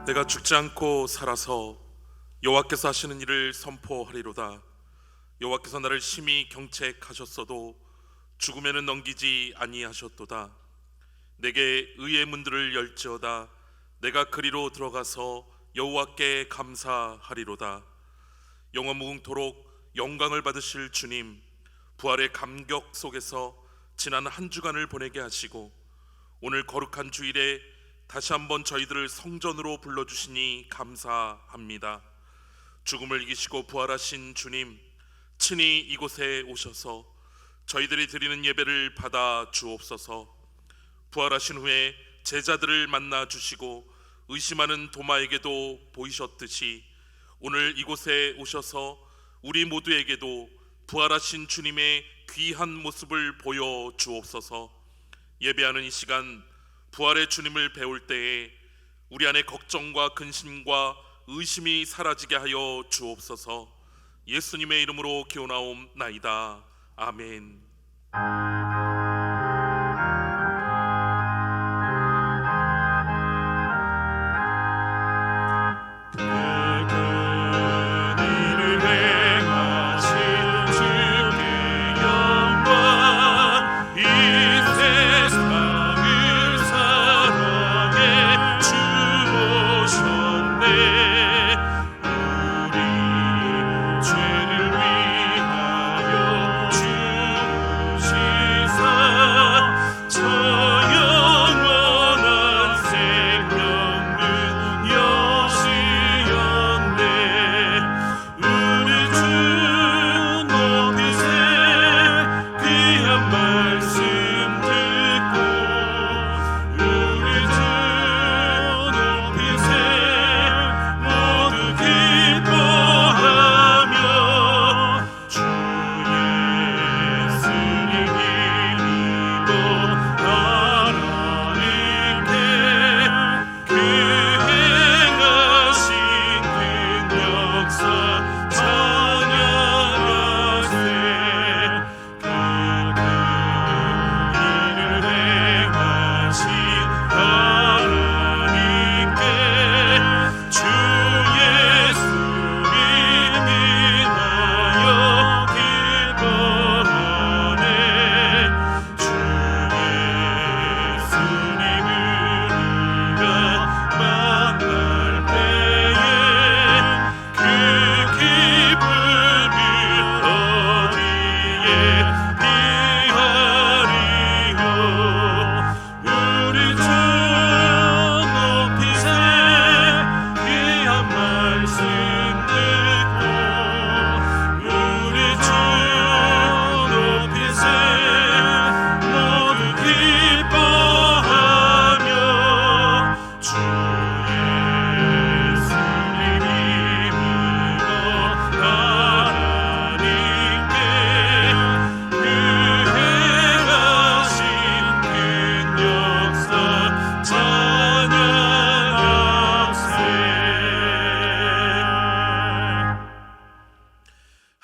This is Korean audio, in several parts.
내가 죽지 않고 살아서 여호와께서 하시는 일을 선포하리로다. 여호와께서 나를 심히 경책하셨어도 죽음에는 넘기지 아니하셨도다. 내게 의의 문들을 열지어다. 내가 그리로 들어가서 여호와께 감사하리로다. 영원 무궁토록 영광을 받으실 주님, 부활의 감격 속에서 지난 한 주간을 보내게 하시고 오늘 거룩한 주일에 다시 한번 저희들을 성전으로 불러주시니 감사합니다. 죽음을 이기시고 부활하신 주님, 친히 이곳에 오셔서 저희들이 드리는 예배를 받아 주옵소서. 부활하신 후에 제자들을 만나 주시고 의심하는 도마에게도 보이셨듯이 오늘 이곳에 오셔서 우리 모두에게도 부활하신 주님의 귀한 모습을 보여 주옵소서. 예배하는 이 시간 부활의 주님을 배울 때에 우리 안에 걱정과 근심과 의심이 사라지게 하여 주옵소서. 예수님의 이름으로 기원하옵나이다. 아멘.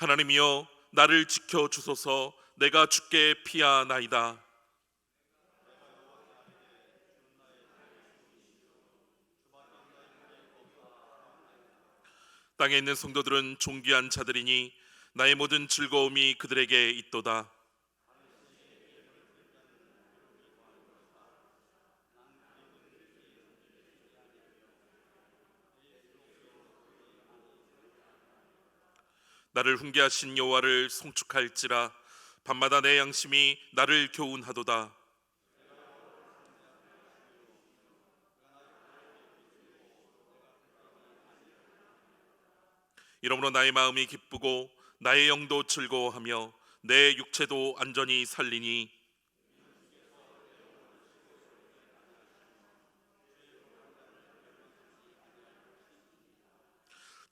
하나님이여, 나를 지켜 주소서. 내가 주께 피하나이다. 땅에 있는 성도들은 존귀한 자들이니 나의 모든 즐거움이 그들에게 있도다. 나를 훈계하신 여호와를 송축할지라. 밤마다 내 양심이 나를 교훈하도다. 이러므로 나의 마음이 기쁘고 나의 영도 즐거워하며 내 육체도 안전히 살리니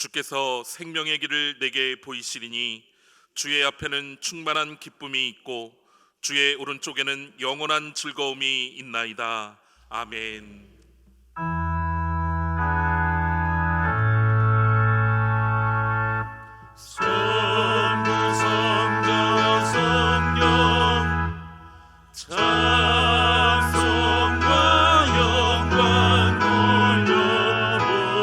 주께서 생명의 길을 내게 보이시리니 주의 앞에는 충만한 기쁨이 있고 주의 오른쪽에는 영원한 즐거움이 있나이다. 아멘. 찬송과 영광 돌려보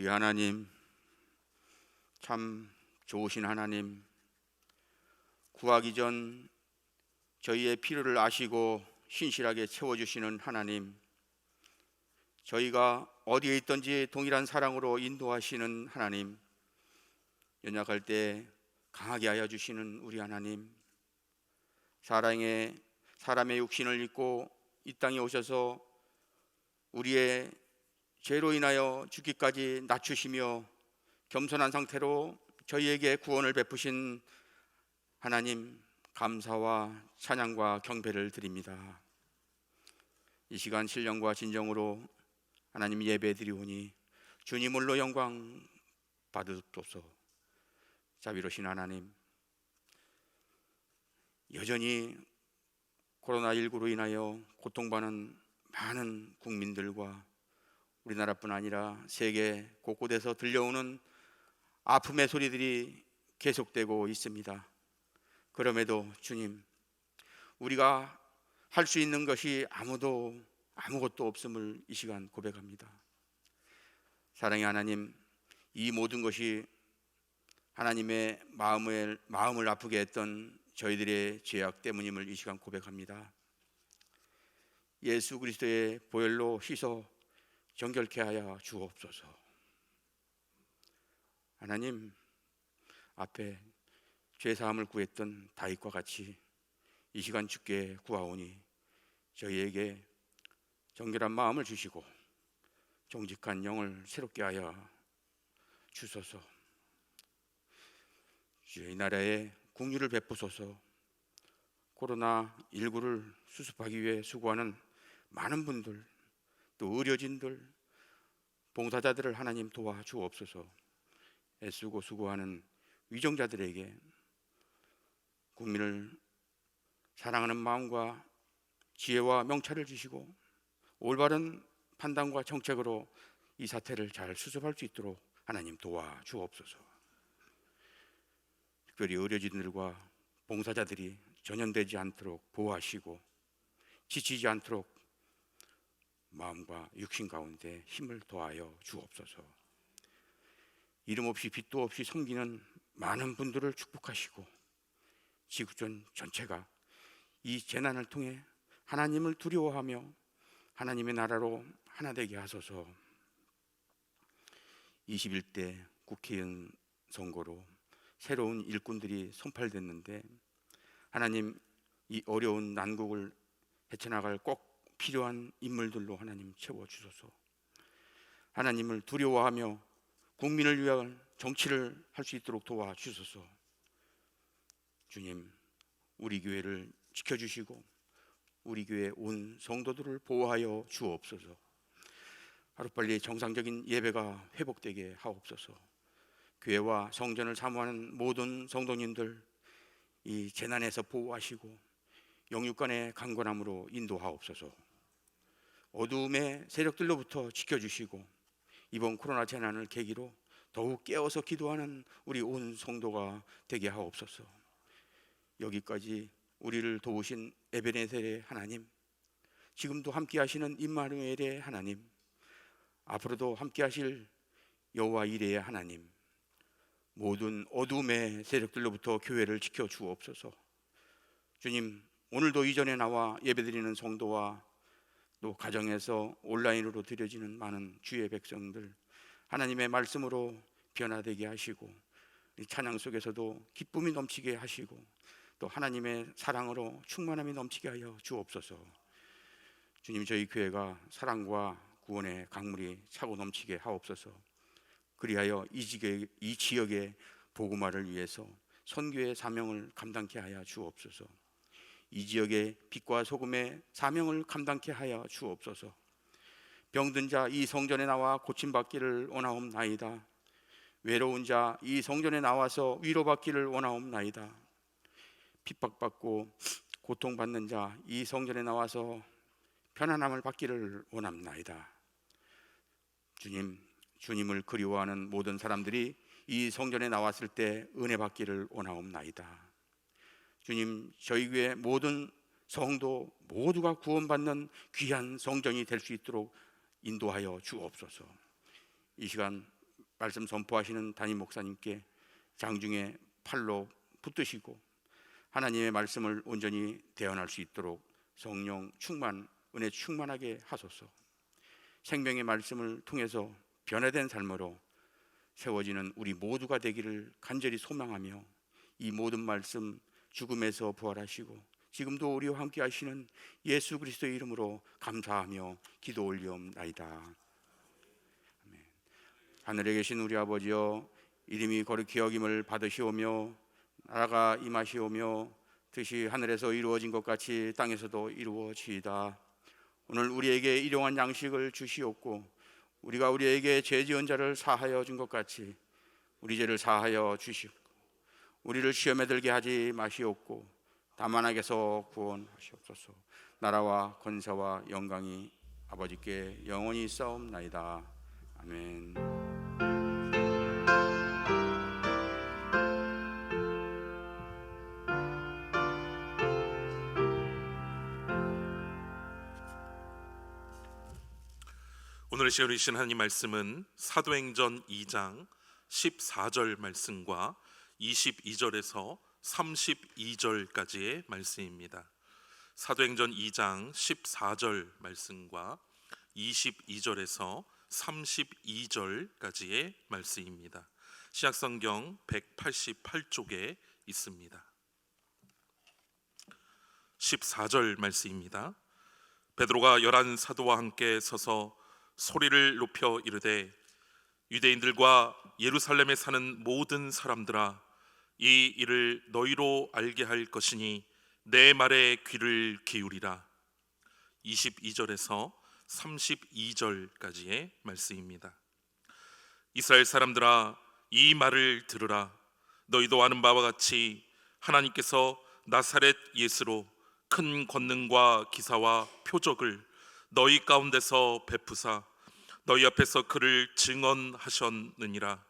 우리 하나님, 참 좋으신 하나님, 구하기 전 저희의 필요를 아시고 신실하게 채워주시는 하나님, 저희가 어디에 있든지 동일한 사랑으로 인도하시는 하나님, 연약할 때 강하게 하여 주시는 우리 하나님, 사랑의 사람의 육신을 입고 이 땅에 오셔서 우리의 죄로 인하여 죽기까지 낮추시며 겸손한 상태로 저희에게 구원을 베푸신 하나님, 감사와 찬양과 경배를 드립니다. 이 시간 신령과 진정으로 하나님 예배 드리오니 주님 홀로 영광 받으옵소서. 자비로우신 하나님, 여전히 코로나19로 인하여 고통받는 많은 국민들과 우리나라뿐 아니라 세계 곳곳에서 들려오는 아픔의 소리들이 계속되고 있습니다. 그럼에도 주님, 우리가 할 수 있는 것이 아무것도 없음을 이 시간 고백합니다. 사랑의 하나님, 이 모든 것이 하나님의 마음을 아프게 했던 저희들의 죄악 때문임을 이 시간 고백합니다. 예수 그리스도의 보혈로 씻어 정결케 하여 주옵소서. 하나님, 앞에 죄사함을 구했던 다윗과 같이 이 시간 주께 구하오니 저희에게 정결한 마음을 주시고 정직한 영을 새롭게 하여 주소서. 주의 나라에 국류를 베푸소서. 코로나19를 수습하기 위해 수고하는 많은 분들, 또 의료진들, 봉사자들을 하나님 도와주옵소서. 애쓰고 수고하는 위정자들에게 국민을 사랑하는 마음과 지혜와 명철을 주시고 올바른 판단과 정책으로 이 사태를 잘 수습할 수 있도록 하나님 도와주옵소서. 특별히 의료진들과 봉사자들이 전염되지 않도록 보호하시고 지치지 않도록 마음과 육신 가운데 힘을 더하여 주옵소서. 이름 없이 빛도 없이 섬기는 많은 분들을 축복하시고 지구촌 전체가 이 재난을 통해 하나님을 두려워하며 하나님의 나라로 하나 되게 하소서. 21대 국회의원 선거로 새로운 일꾼들이 선발됐는데 하나님, 이 어려운 난국을 헤쳐나갈 꼭 필요한 인물들로 하나님 채워주소서. 하나님을 두려워하며 국민을 위한 정치를 할 수 있도록 도와주소서. 주님, 우리 교회를 지켜주시고 우리 교회 온 성도들을 보호하여 주옵소서. 하루빨리 정상적인 예배가 회복되게 하옵소서. 교회와 성전을 사모하는 모든 성도님들 이 재난에서 보호하시고 영육간의 강건함으로 인도하옵소서. 어두움의 세력들로부터 지켜주시고 이번 코로나 재난을 계기로 더욱 깨어서 기도하는 우리 온 성도가 되게 하옵소서. 여기까지 우리를 도우신 에베네셀의 하나님, 지금도 함께 하시는 임마누엘의 하나님, 앞으로도 함께 하실 여호와 이레의 하나님, 모든 어둠의 세력들로부터 교회를 지켜 주옵소서. 주님, 오늘도 이전에 나와 예배드리는 성도와 또 가정에서 온라인으로 드려지는 많은 주의 백성들 하나님의 말씀으로 변화되게 하시고 찬양 속에서도 기쁨이 넘치게 하시고 또 하나님의 사랑으로 충만함이 넘치게 하여 주옵소서. 주님, 저희 교회가 사랑과 구원의 강물이 차고 넘치게 하옵소서. 그리하여 이 지역의 복음화를 위해서 선교의 사명을 감당케 하여 주옵소서. 이 지역의 빛과 소금의 사명을 감당케 하여 주옵소서. 병든 자 이 성전에 나와 고침받기를 원하옵나이다. 외로운 자 이 성전에 나와서 위로받기를 원하옵나이다. 핍박받고 고통받는 자 이 성전에 나와서 편안함을 받기를 원합나이다. 주님을 그리워하는 모든 사람들이 이 성전에 나왔을 때 은혜 받기를 원하옵나이다. 주님, 저희 교회 모든 성도 모두가 구원받는 귀한 성전이 될 수 있도록 인도하여 주옵소서. 이 시간 말씀 선포하시는 담임 목사님께 장중에 팔로 붙드시고 하나님의 말씀을 온전히 대언할 수 있도록 성령 충만, 은혜 충만하게 하소서. 생명의 말씀을 통해서 변화된 삶으로 세워지는 우리 모두가 되기를 간절히 소망하며, 이 모든 말씀 죽음에서 부활하시고 지금도 우리와 함께 하시는 예수 그리스도의 이름으로 감사하며 기도 올리옵나이다. 아멘. 하늘에 계신 우리 아버지여, 이름이 거룩히 여김을 받으시오며 나라가 임하시오며 뜻이 하늘에서 이루어진 것 같이 땅에서도 이루어지이다. 오늘 우리에게 일용할 양식을 주시옵고 우리가 우리에게 죄 지은 자를 사하여 준 것 같이 우리 죄를 사하여 주시옵고 우리를 시험에 들게 하지 마시옵고 다만 악에서 구원하시옵소서. 나라와 권세와 영광이 아버지께 영원히 있사옵나이다. 아멘. 오늘 시간에 주신 하나님 말씀은 사도행전 2장 14절 말씀과 22절에서 32절까지의 말씀입니다. 사도행전 2장 14절 말씀과 22절에서 32절까지의 말씀입니다. 신약성경 188쪽에 있습니다. 14절 말씀입니다. 베드로가 11 사도와 함께 서서 소리를 높여 이르되 유대인들과 예루살렘에 사는 모든 사람들아, 이 일을 너희로 알게 할 것이니 내 말에 귀를 기울이라. 22절에서 32절까지의 말씀입니다. 이스라엘 사람들아, 이 말을 들으라. 너희도 아는 바와 같이 하나님께서 나사렛 예수로 큰 권능과 기사와 표적을 너희 가운데서 베푸사 너희 앞에서 그를 증언하셨느니라.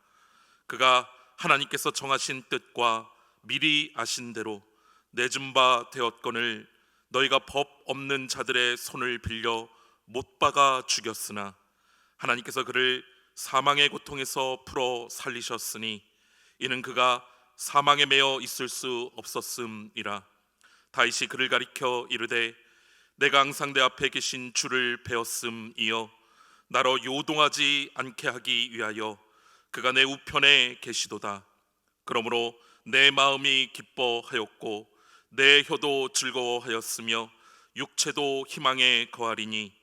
그가 하나님께서 정하신 뜻과 미리 아신 대로 내준 바 되었거늘 너희가 법 없는 자들의 손을 빌려 못 박아 죽였으나 하나님께서 그를 사망의 고통에서 풀어 살리셨으니 이는 그가 사망에 매여 있을 수 없었음이라. 다윗이 그를 가리켜 이르되 내가 항상 내 앞에 계신 주를 배웠음이여 나로 요동하지 않게 하기 위하여 그가 내 우편에 계시도다. 그러므로 내 마음이 기뻐하였고 내 혀도 즐거워하였으며 육체도 희망에 거하리니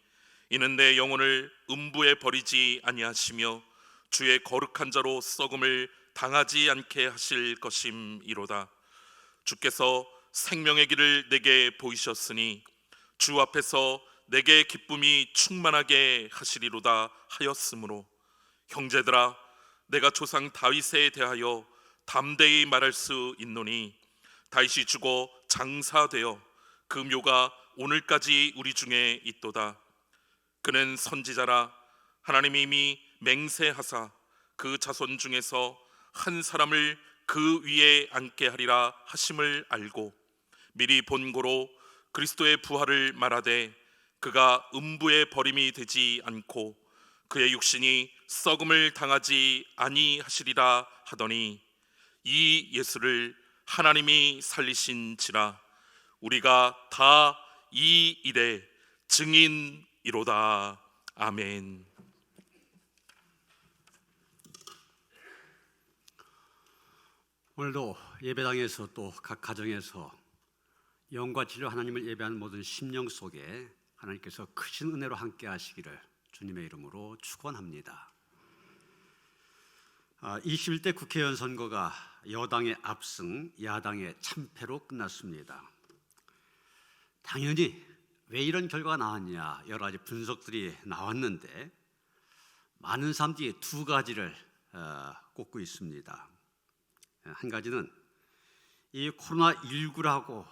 이는 내 영혼을 음부에 버리지 아니하시며 주의 거룩한 자로 썩음을 당하지 않게 하실 것임이로다. 주께서 생명의 길을 내게 보이셨으니 주 앞에서 내게 기쁨이 충만하게 하시리로다 하였으므로 형제들아, 내가 조상 다윗에 대하여 담대히 말할 수 있노니 다윗이 죽어 장사되어 그 묘가 오늘까지 우리 중에 있도다. 그는 선지자라 하나님이 이미 맹세하사 그 자손 중에서 한 사람을 그 위에 앉게 하리라 하심을 알고 미리 본고로 그리스도의 부활을 말하되 그가 음부에 버림이 되지 않고 그의 육신이 썩음을 당하지 아니하시리라 하더니 이 예수를 하나님이 살리신지라. 우리가 다 이 일의 증인이로다. 아멘. 오늘도 예배당에서 또 각 가정에서 영과 진리로 하나님을 예배하는 모든 심령 속에 하나님께서 크신 은혜로 함께 하시기를 주님의 이름으로 축원합니다. 21대 국회의원 선거가 여당의 압승, 야당의 참패로 끝났습니다. 당연히 왜 이런 결과가 나왔냐 여러 가지 분석들이 나왔는데 많은 사람들이 두 가지를 꼽고 있습니다. 한 가지는 이 코로나19라고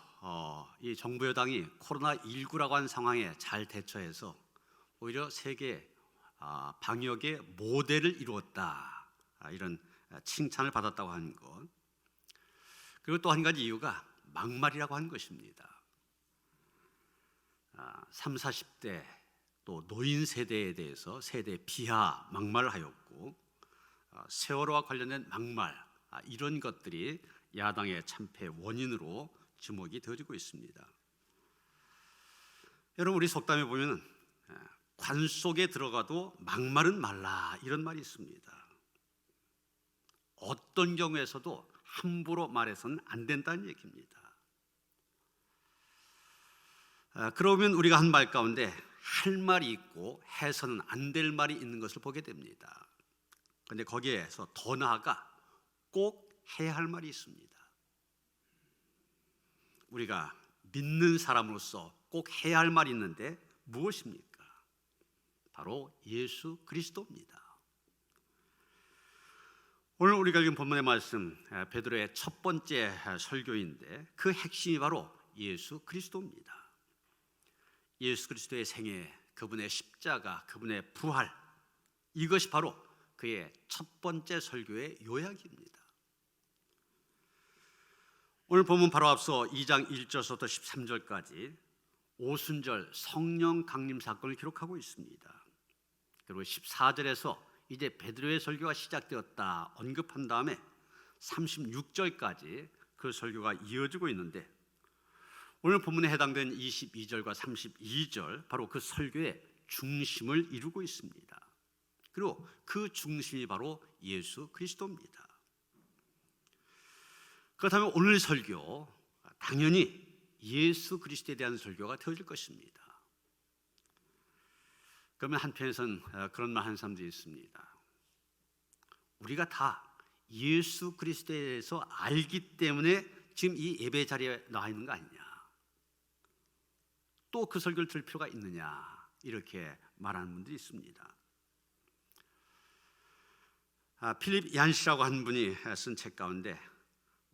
이 정부 여당이 코로나19라고 하는 상황에 잘 대처해서 오히려 세계 방역의 모델을 이루었다, 이런 칭찬을 받았다고 하는 것. 그리고 또 한 가지 이유가 막말이라고 하는 것입니다. 30, 40대 또 노인 세대에 대해서 세대 비하 막말을 하였고 세월호와 관련된 막말, 이런 것들이 야당의 참패 원인으로 지목이 되어지고 있습니다. 여러분, 우리 속담에 보면 관 속에 들어가도 막말은 말라, 이런 말이 있습니다. 어떤 경우에서도 함부로 말해서는 안 된다는 얘기입니다. 그러면 우리가 한 말 가운데 할 말이 있고 해서는 안 될 말이 있는 것을 보게 됩니다. 그런데 거기에서 더 나아가 꼭 해야 할 말이 있습니다. 우리가 믿는 사람으로서 꼭 해야 할 말이 있는데 무엇입니까? 바로 예수 그리스도입니다. 오늘 우리가 읽은 본문의 말씀, 베드로의 첫 번째 설교인데 그 핵심이 바로 예수 그리스도입니다. 예수 그리스도의 생애, 그분의 십자가, 그분의 부활, 이것이 바로 그의 첫 번째 설교의 요약입니다. 오늘 본문 바로 앞서 2장 1절부터 13절까지 오순절 성령 강림 사건을 기록하고 있습니다. 그리고 14절에서 이제 베드로의 설교가 시작되었다 언급한 다음에 36절까지 그 설교가 이어지고 있는데, 오늘 본문에 해당된 22절과 32절, 바로 그 설교의 중심을 이루고 있습니다. 그리고 그 중심이 바로 예수 그리스도입니다. 그렇다면 오늘 설교, 당연히 예수 그리스도에 대한 설교가 되어질 것입니다. 그러면 한편에서는 그런 말 하는 사람들이 있습니다. 우리가 다 예수 그리스도에 대해서 알기 때문에 지금 이 예배 자리에 나와 있는 거 아니냐, 또 그 설교를 들을 필요가 있느냐, 이렇게 말하는 분들이 있습니다. 필립 얀시라고 한 분이 쓴 책 가운데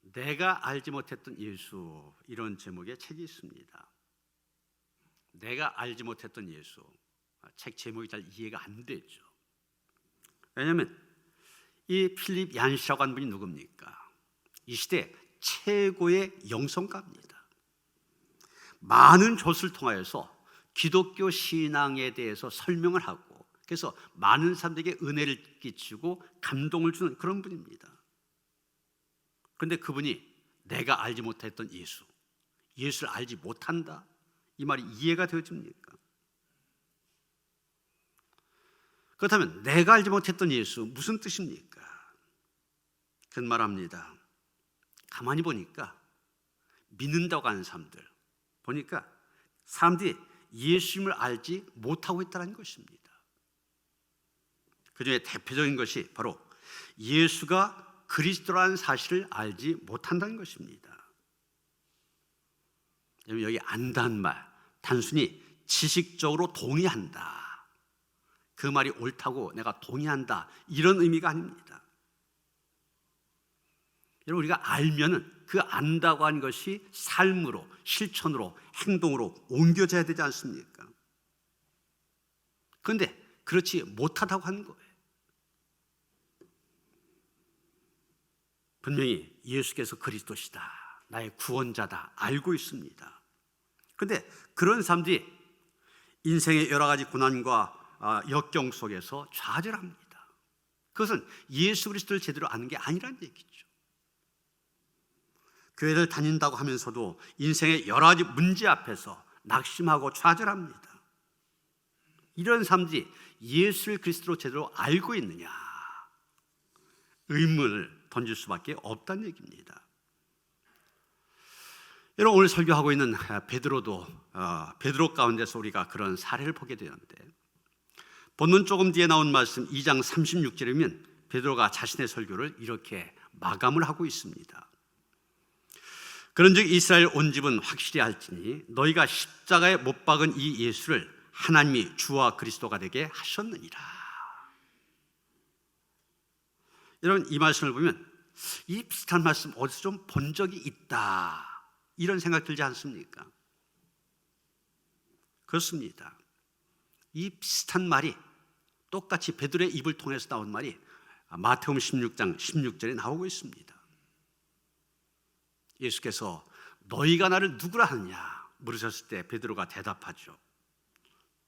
내가 알지 못했던 예수, 이런 제목의 책이 있습니다. 내가 알지 못했던 예수, 책 제목이 잘 이해가 안 되죠. 왜냐하면 이 필립 얀시라고 한 분이 누굽니까? 이 시대 최고의 영성가입니다. 많은 조수를 통하여서 기독교 신앙에 대해서 설명을 하고, 그래서 많은 사람들에게 은혜를 끼치고 감동을 주는 그런 분입니다. 그런데 그분이 내가 알지 못했던 예수, 예수를 알지 못한다, 이 말이 이해가 되어집니까? 그렇다면 내가 알지 못했던 예수, 무슨 뜻입니까? 그런 말합니다. 가만히 보니까 믿는다고 하는 사람들 보니까 사람들이 예수님을 알지 못하고 있다는 것입니다. 그 중에 대표적인 것이 바로 예수가 그리스도라는 사실을 알지 못한다는 것입니다. 여기 안다는 말, 단순히 지식적으로 동의한다, 그 말이 옳다고 내가 동의한다, 이런 의미가 아닙니다. 여러분, 우리가 알면은 그 안다고 하는 것이 삶으로, 실천으로, 행동으로 옮겨져야 되지 않습니까? 그런데 그렇지 못하다고 하는 거예요. 분명히 예수께서 그리스도시다, 나의 구원자다, 알고 있습니다. 그런데 그런 사람들이 인생의 여러 가지 고난과 역경 속에서 좌절합니다. 그것은 예수 그리스도를 제대로 아는 게 아니라는 얘기죠. 교회를 다닌다고 하면서도 인생의 여러 가지 문제 앞에서 낙심하고 좌절합니다. 이런 사람들이 예수를 그리스도로 제대로 알고 있느냐, 의문을 던질 수밖에 없다는 얘기입니다. 여러분, 오늘 설교하고 있는 베드로도 베드로 가운데서 우리가 그런 사례를 보게 되는데, 본문 조금 뒤에 나온 말씀 2장 36절이면 베드로가 자신의 설교를 이렇게 마감을 하고 있습니다. 그런즉 이스라엘 온 집은 확실히 알지니 너희가 십자가에 못 박은 이 예수를 하나님이 주와 그리스도가 되게 하셨느니라. 여러분, 이 말씀을 보면 이 비슷한 말씀 어디서 좀 본 적이 있다, 이런 생각 들지 않습니까? 그렇습니다. 이 비슷한 말이 똑같이 베드로의 입을 통해서 나온 말이 마태복음 16장 16절에 나오고 있습니다. 예수께서 너희가 나를 누구라 하느냐 물으셨을 때 베드로가 대답하죠.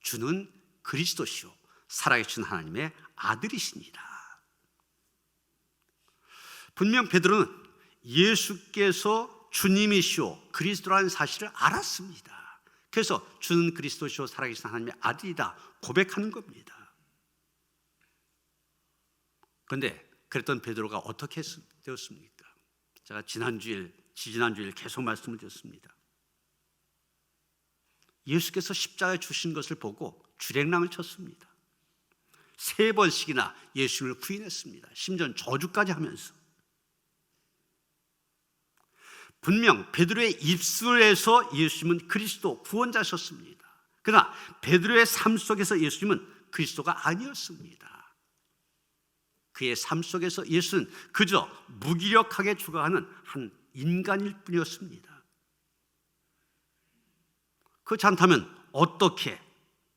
주는 그리스도시요 살아계신 하나님의 아들이시니라. 분명 베드로는 예수께서 주님이시오 그리스도라는 사실을 알았습니다. 그래서 주는 그리스도시오 살아계신 하나님의 아들이다 고백하는 겁니다. 그런데 그랬던 베드로가 어떻게 되었습니까? 제가 지지난주일 계속 말씀을 드렸습니다. 예수께서 십자가에 주신 것을 보고 주랭랑을 쳤습니다. 3번씩이나 예수를 부인했습니다. 심지어 저주까지 하면서. 분명 베드로의 입술에서 예수님은 그리스도 구원자셨습니다. 그러나 베드로의 삶 속에서 예수님은 그리스도가 아니었습니다. 그의 삶 속에서 예수는 그저 무기력하게 죽어가는 한 인간일 뿐이었습니다. 그렇지 않다면 어떻게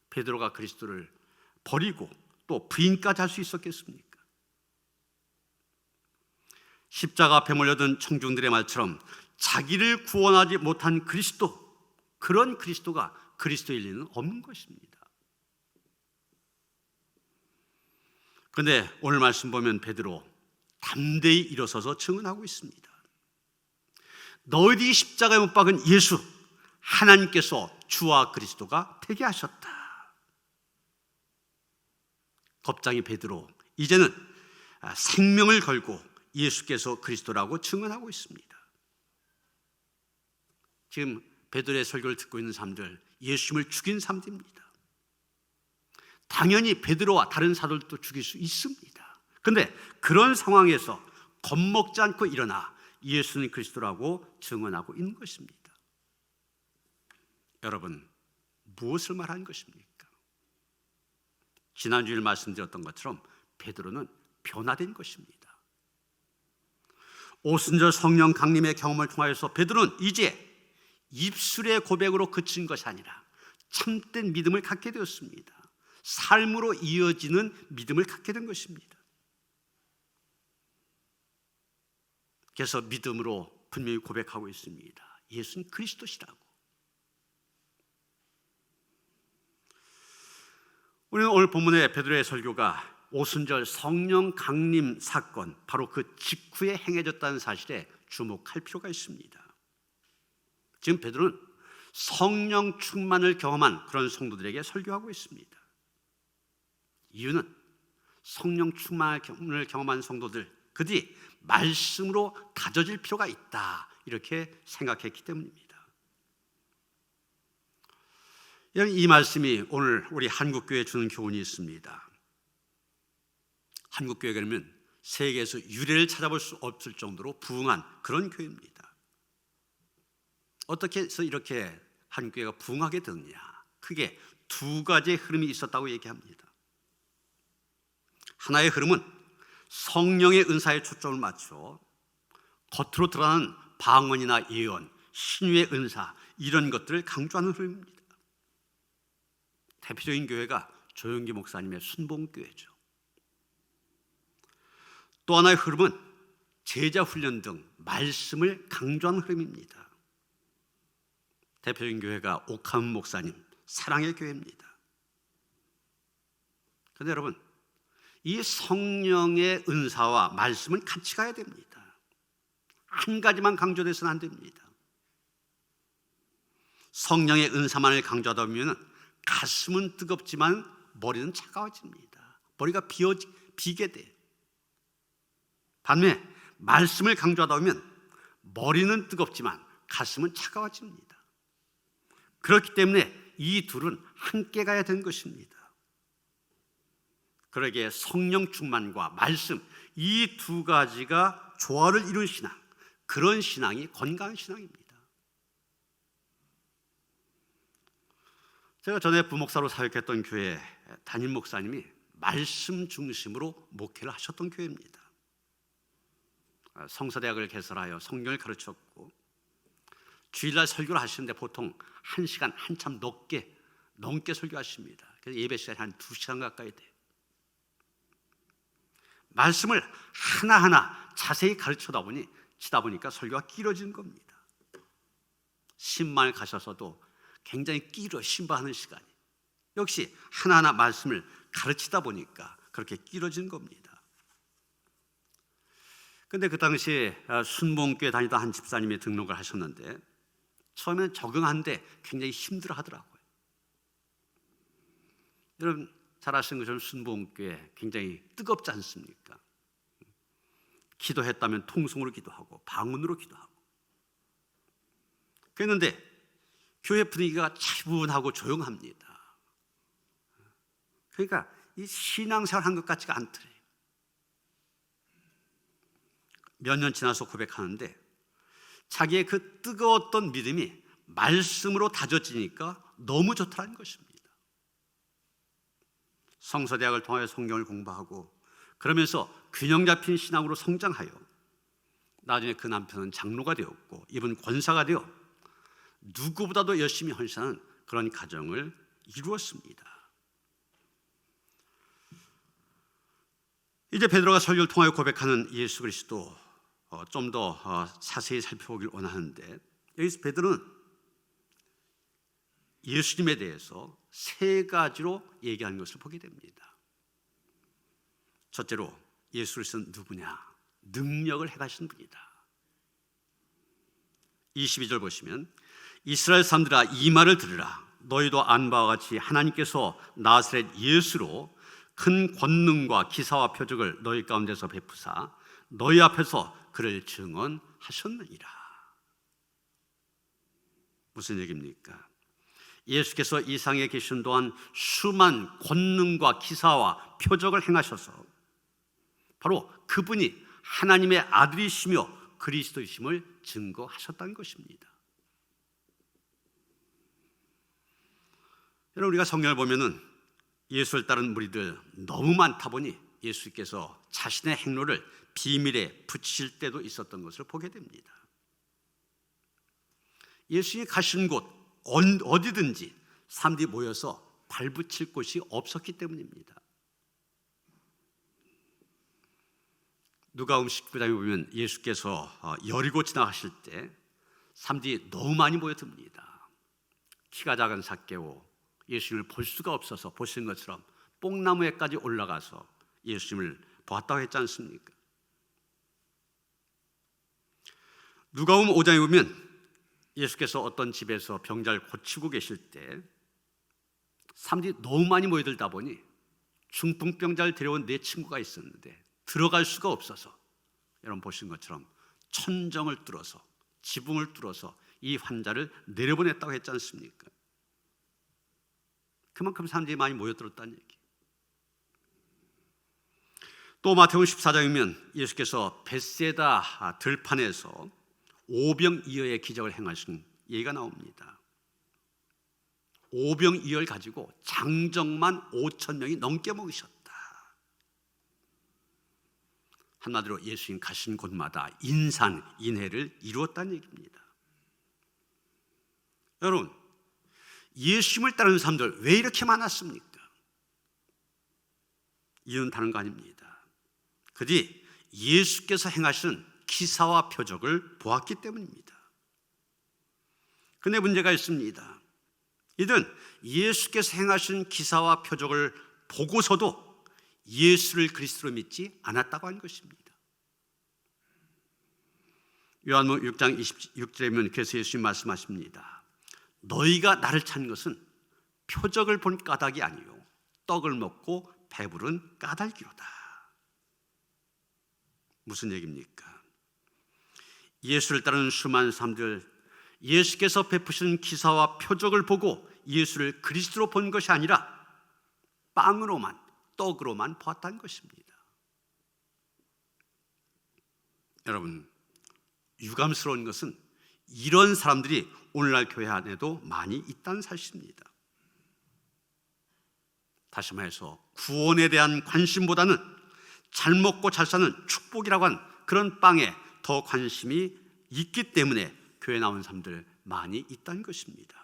베드로가 그리스도를 버리고 또 부인까지 할 수 있었겠습니까? 십자가 앞에 몰려든 청중들의 말처럼 자기를 구원하지 못한 그리스도, 그런 그리스도가 그리스도일 리는 없는 것입니다. 그런데 오늘 말씀 보면 베드로 담대히 일어서서 증언하고 있습니다. 너희들이 십자가에 못 박은 예수, 하나님께서 주와 그리스도가 되게 하셨다. 겁장이 베드로, 이제는 생명을 걸고 예수께서 그리스도라고 증언하고 있습니다. 지금 베드로의 설교를 듣고 있는 사람들, 예수님을 죽인 사람들입니다. 당연히 베드로와 다른 사도들도 죽일 수 있습니다. 그런데 그런 상황에서 겁먹지 않고 일어나 예수는 그리스도라고 증언하고 있는 것입니다. 여러분, 무엇을 말하는 것입니까? 지난주에 말씀드렸던 것처럼 베드로는 변화된 것입니다. 오순절 성령 강림의 경험을 통하여서 베드로는 이제 입술의 고백으로 그친 것이 아니라 참된 믿음을 갖게 되었습니다. 삶으로 이어지는 믿음을 갖게 된 것입니다. 그래서 믿음으로 분명히 고백하고 있습니다. 예수는 그리스도시라고. 우리는 오늘 본문의 베드로의 설교가 오순절 성령 강림 사건, 바로 그 직후에 행해졌다는 사실에 주목할 필요가 있습니다. 지금 베드로는 성령 충만을 경험한 그런 성도들에게 설교하고 있습니다. 이유는 성령 충만을 경험한 성도들, 그들이 말씀으로 다져질 필요가 있다, 이렇게 생각했기 때문입니다. 이 말씀이 오늘 우리 한국교회에 주는 교훈이 있습니다. 한국교회가 그러면 세계에서 유례를 찾아볼 수 없을 정도로 부흥한 그런 교회입니다. 어떻게 해서 이렇게 한국교회가 부흥하게 되느냐? 크게 2가지의 흐름이 있었다고 얘기합니다. 하나의 흐름은 성령의 은사에 초점을 맞춰 겉으로 드러나는 방언이나 예언, 신유의 은사, 이런 것들을 강조하는 흐름입니다. 대표적인 교회가 조영기 목사님의 순봉교회죠. 또 하나의 흐름은 제자 훈련 등 말씀을 강조하는 흐름입니다. 대표적인 교회가 옥함 목사님 사랑의 교회입니다. 그런데 여러분, 이 성령의 은사와 말씀은 같이 가야 됩니다. 한 가지만 강조돼서는 안 됩니다. 성령의 은사만을 강조하다 보면 가슴은 뜨겁지만 머리는 차가워집니다. 머리가 비게 돼요. 반면에 말씀을 강조하다 보면 머리는 뜨겁지만 가슴은 차가워집니다. 그렇기 때문에 이 둘은 함께 가야 되는 것입니다. 그러기에 성령 충만과 말씀, 이 2가지가 조화를 이룬 신앙, 그런 신앙이 건강한 신앙입니다. 제가 전에 부목사로 사역했던 교회 담임 목사님이 말씀 중심으로 목회를 하셨던 교회입니다. 성서대학을 개설하여 성경을 가르쳤고 주일날 설교를 하시는데 보통 1시간 한참 넘게 설교하십니다. 그래서 예배 시간이 한 2시간 가까이 돼요. 말씀을 하나하나 자세히 가르치다 보니까 설교가 길어지는 겁니다. 신방을 가셔서도 굉장히 길어 신방하는 시간이. 역시 하나하나 말씀을 가르치다 보니까 그렇게 길어지는 겁니다. 근데 그 당시에 순복음교회 다니던 한 집사님이 등록을 하셨는데 처음에는 적응하는데 굉장히 힘들어 하더라고요. 여러분 잘 아시는 것처럼 순복음교회 굉장히 뜨겁지 않습니까? 기도했다면 통성으로 기도하고 방언으로 기도하고. 그랬는데 교회 분위기가 차분하고 조용합니다. 그러니까 이 신앙생활 한 것 같지가 않더래요. 몇 년 지나서 고백하는데 자기의 그 뜨거웠던 믿음이 말씀으로 다져지니까 너무 좋다는 것입니다. 성서대학을 통하여 성경을 공부하고 그러면서 균형 잡힌 신앙으로 성장하여 나중에 그 남편은 장로가 되었고 이분 권사가 되어 누구보다도 열심히 헌신하는 그런 가정을 이루었습니다. 이제 베드로가 설교를 통하여 고백하는 예수 그리스도 좀 더 자세히 살펴보길 원하는데 여기서 베드로는 예수님에 대해서 세 가지로 얘기하는 것을 보게 됩니다. 첫째로 예수 그리스도는 누구냐? 능력을 행하신 분이다. 22절 보시면 이스라엘 사람들아 이 말을 들으라. 너희도 아는 바와 같이 하나님께서 나사렛 예수로 큰 권능과 기사와 표적을 너희 가운데서 베푸사 너희 앞에서 그를 증언하셨느니라. 무슨 얘기입니까? 예수께서 이 상에 계신 동안 수많은 권능과 기사와 표적을 행하셔서 바로 그분이 하나님의 아들이시며 그리스도이심을 증거하셨다는 것입니다. 여러분 우리가 성경을 보면은 예수를 따른 무리들 너무 많다 보니 예수께서 자신의 행로를 비밀에 붙이실 때도 있었던 것을 보게 됩니다. 예수님이 가신 곳 어디든지 사람들이 모여서 발붙일 곳이 없었기 때문입니다. 누가복음 19장에 보면 예수께서 여리고 지나가실 때 사람들이 너무 많이 모여듭니다. 키가 작은 삭개오 예수님을 볼 수가 없어서 보신 것처럼 뽕나무에까지 올라가서 예수님을 보았다고 했지 않습니까? 누가복음 5장에 보면 예수께서 어떤 집에서 병자를 고치고 계실 때 사람들이 너무 많이 모여들다 보니 중풍병자를 데려온 네 친구가 있었는데 들어갈 수가 없어서 여러분 보신 것처럼 천정을 뚫어서 지붕을 뚫어서 이 환자를 내려보냈다고 했지 않습니까? 그만큼 사람들이 많이 모여들었다는 얘기. 또 마태복음 14장이면 예수께서 벳세다 들판에서 오병이어의 기적을 행하신 얘기가 나옵니다. 오병이어를 가지고 장정만 5,000명이 넘게 먹으셨다. 한마디로 예수님 가신 곳마다 인산인해를 이루었다는 얘기입니다. 여러분 예수님을 따르는 사람들 왜 이렇게 많았습니까? 이유는 다른 거 아닙니다. 그들이 예수께서 행하신 기사와 표적을 보았기 때문입니다. 그런데 문제가 있습니다. 이들은 예수께서 행하신 기사와 표적을 보고서도 예수를 그리스도로 믿지 않았다고 하는 것입니다. 요한복음 6장 26절에 보면 그래서 예수님 말씀하십니다. 너희가 나를 찾는 것은 표적을 본 까닭이 아니요 떡을 먹고 배부른 까닭이로다. 무슨 얘기입니까? 예수를 따르는 수많은 사람들 예수께서 베푸신 기사와 표적을 보고 예수를 그리스도로 본 것이 아니라 빵으로만 떡으로만 보았다는 것입니다. 여러분 유감스러운 것은 이런 사람들이 오늘날 교회 안에도 많이 있다는 사실입니다. 다시 말해서 구원에 대한 관심보다는 잘 먹고 잘 사는 축복이라고 하는 그런 빵에 더 관심이 있기 때문에 교회 나온 사람들 많이 있다는 것입니다.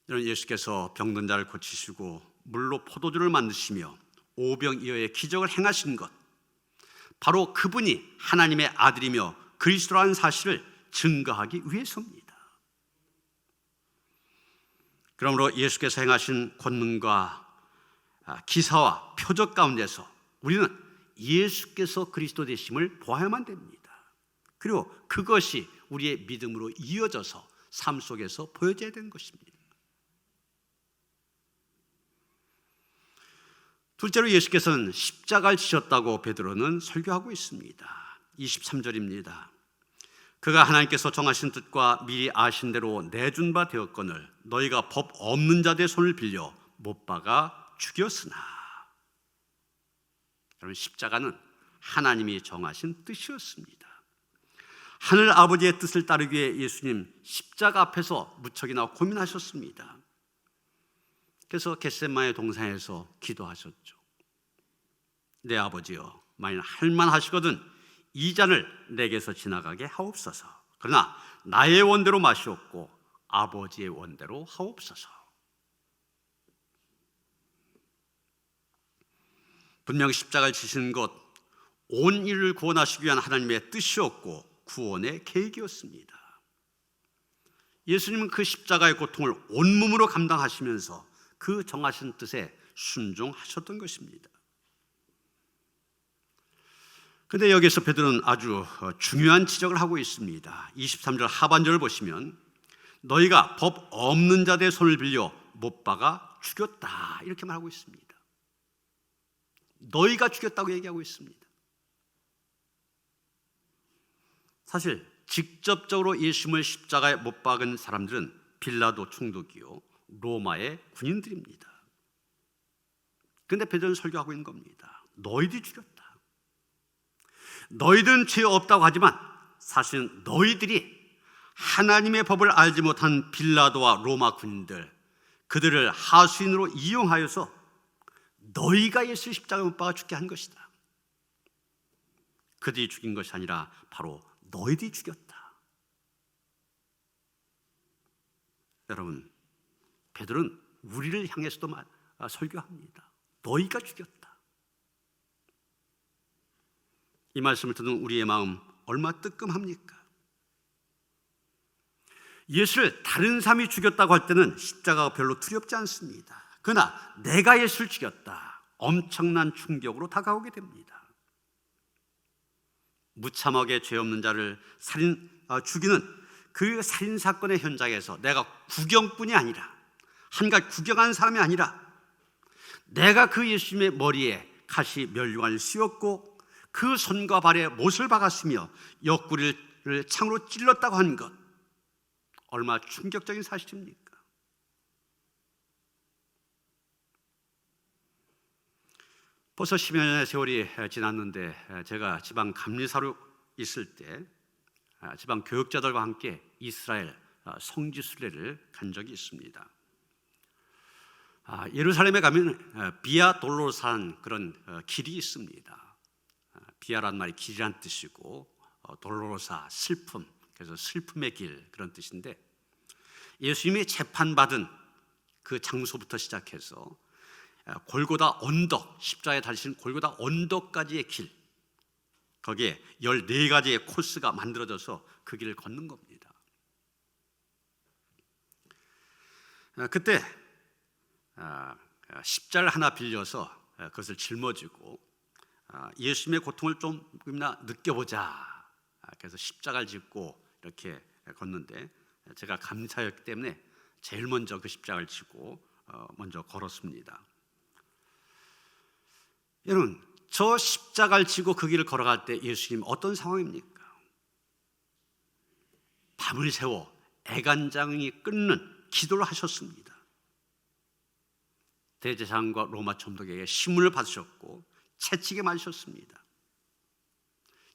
여러분 예수께서 병든 자를 고치시고 물로 포도주를 만드시며 오병이어의 기적을 행하신 것 바로 그분이 하나님의 아들이며 그리스도라는 사실을 증거하기 위해서입니다. 그러므로 예수께서 행하신 권능과 기사와 표적 가운데서 우리는 예수께서 그리스도 되심을 보아야만 됩니다. 그리고 그것이 우리의 믿음으로 이어져서 삶 속에서 보여져야 되는 것입니다. 둘째로 예수께서는 십자가를 지셨다고 베드로는 설교하고 있습니다. 23절입니다. 그가 하나님께서 정하신 뜻과 미리 아신 대로 내준 바 되었거늘 너희가 법 없는 자들의 손을 빌려 못 박아 죽였으나. 여러분, 십자가는 하나님이 정하신 뜻이었습니다. 하늘 아버지의 뜻을 따르기 위해 예수님 십자가 앞에서 무척이나 고민하셨습니다. 그래서 겟세마네 동산에서 기도하셨죠. 내 아버지여, 만일 할만하시거든 이 잔을 내게서 지나가게 하옵소서. 그러나 나의 원대로 마시옵고 아버지의 원대로 하옵소서. 분명 십자가를 지시는 것, 온 인류를 구원하시기 위한 하나님의 뜻이었고 구원의 계획이었습니다. 예수님은 그 십자가의 고통을 온몸으로 감당하시면서 그 정하신 뜻에 순종하셨던 것입니다. 그런데 여기서 베드로는 아주 중요한 지적을 하고 있습니다. 23절 하반절을 보시면 너희가 법 없는 자들의 손을 빌려 못 박아 죽였다, 이렇게 말하고 있습니다. 너희가 죽였다고 얘기하고 있습니다. 사실 직접적으로 예수님을 십자가에 못 박은 사람들은 빌라도 총독이요 로마의 군인들입니다. 그런데 베드로는 설교하고 있는 겁니다. 너희들이 죽였다. 너희들은 죄 없다고 하지만 사실은 너희들이 하나님의 법을 알지 못한 빌라도와 로마 군인들, 그들을 하수인으로 이용하여서 너희가 예수 십자가에 못 박아 죽게 한 것이다. 그들이 죽인 것이 아니라 바로 너희들이 죽였다. 여러분, 베드로는 우리를 향해서도 설교합니다. 너희가 죽였다. 이 말씀을 듣는 우리의 마음 얼마나 뜨끔합니까? 예수를 다른 사람이 죽였다고 할 때는 십자가가 별로 두렵지 않습니다. 그러나 내가 예수를 죽였다, 엄청난 충격으로 다가오게 됩니다. 무참하게 죄 없는 자를 죽이는 그 살인사건의 현장에서 내가 구경뿐이 아니라, 한갓 구경하는 사람이 아니라, 내가 그 예수님의 머리에 가시 면류관을 씌웠고 그 손과 발에 못을 박았으며 옆구리를 창으로 찔렀다고 하는 것, 얼마나 충격적인 사실입니까? 벌써 10여 년의 세월이 지났는데 제가 지방 감리사로 있을 때 지방 교육자들과 함께 이스라엘 성지 순례를 간 적이 있습니다. 예루살렘에 가면 비아 돌로사라는 그런 길이 있습니다. 비아란 말이 길이란 뜻이고 돌로로사 슬픔, 그래서 슬픔의 길, 그런 뜻인데 예수님이 재판받은 그 장소부터 시작해서 골고다 언덕, 십자가에 달리신 골고다 언덕까지의 길, 거기에 14가지의 코스가 만들어져서 그 길을 걷는 겁니다. 그때 십자를 하나 빌려서 그것을 짊어지고 예수님의 고통을 좀이나 느껴보자, 그래서 십자가를 짚고 이렇게 걷는데 제가 감사였기 때문에 제일 먼저 그 십자가를 짚고 먼저 걸었습니다. 여러분, 저 십자가를 지고 그 길을 걸어갈 때 예수님 어떤 상황입니까? 밤을 새워 애간장이 끓는 기도를 하셨습니다. 대제사장과 로마 총독에게 심문을 받으셨고 채찍에 맞으셨습니다.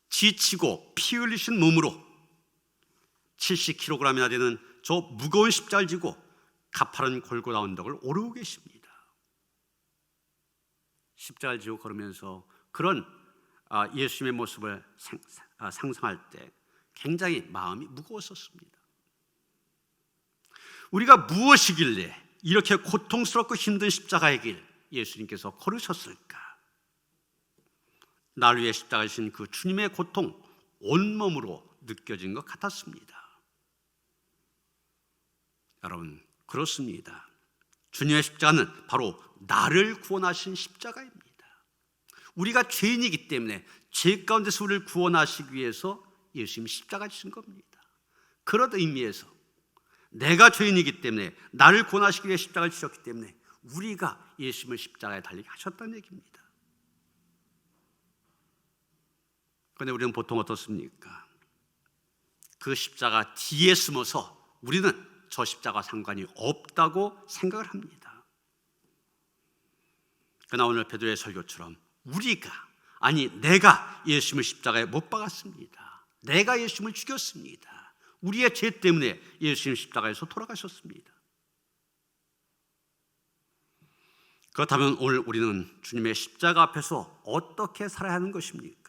지치고 피 흘리신 몸으로 70kg이나 되는 저 무거운 십자가를 지고 가파른 골고다 언덕을 오르고 계십니다. 십자가를 지고 걸으면서 그런 예수님의 모습을 상상할 때 굉장히 마음이 무거웠었습니다. 우리가 무엇이길래 이렇게 고통스럽고 힘든 십자가의 길 예수님께서 걸으셨을까? 나를 위해 십자가를 지신 그 주님의 고통 온몸으로 느껴진 것 같았습니다. 여러분, 그렇습니다. 주님의 십자가는 바로 나를 구원하신 십자가입니다. 우리가 죄인이기 때문에 죄 가운데서 우리를 구원하시기 위해서 예수님이 십자가 지신 겁니다. 그런 의미에서 내가 죄인이기 때문에 나를 구원하시기 위해 십자가를 지셨기 때문에 우리가 예수님을 십자가에 달리게 하셨다는 얘기입니다. 그런데 우리는 보통 어떻습니까? 그 십자가 뒤에 숨어서 우리는 저 십자가와 상관이 없다고 생각을 합니다. 그러나 오늘 베드로의 설교처럼 내가 예수님을 십자가에 못 박았습니다. 내가 예수님을 죽였습니다. 우리의 죄 때문에 예수님 십자가에서 돌아가셨습니다. 그렇다면 오늘 우리는 주님의 십자가 앞에서 어떻게 살아야 하는 것입니까?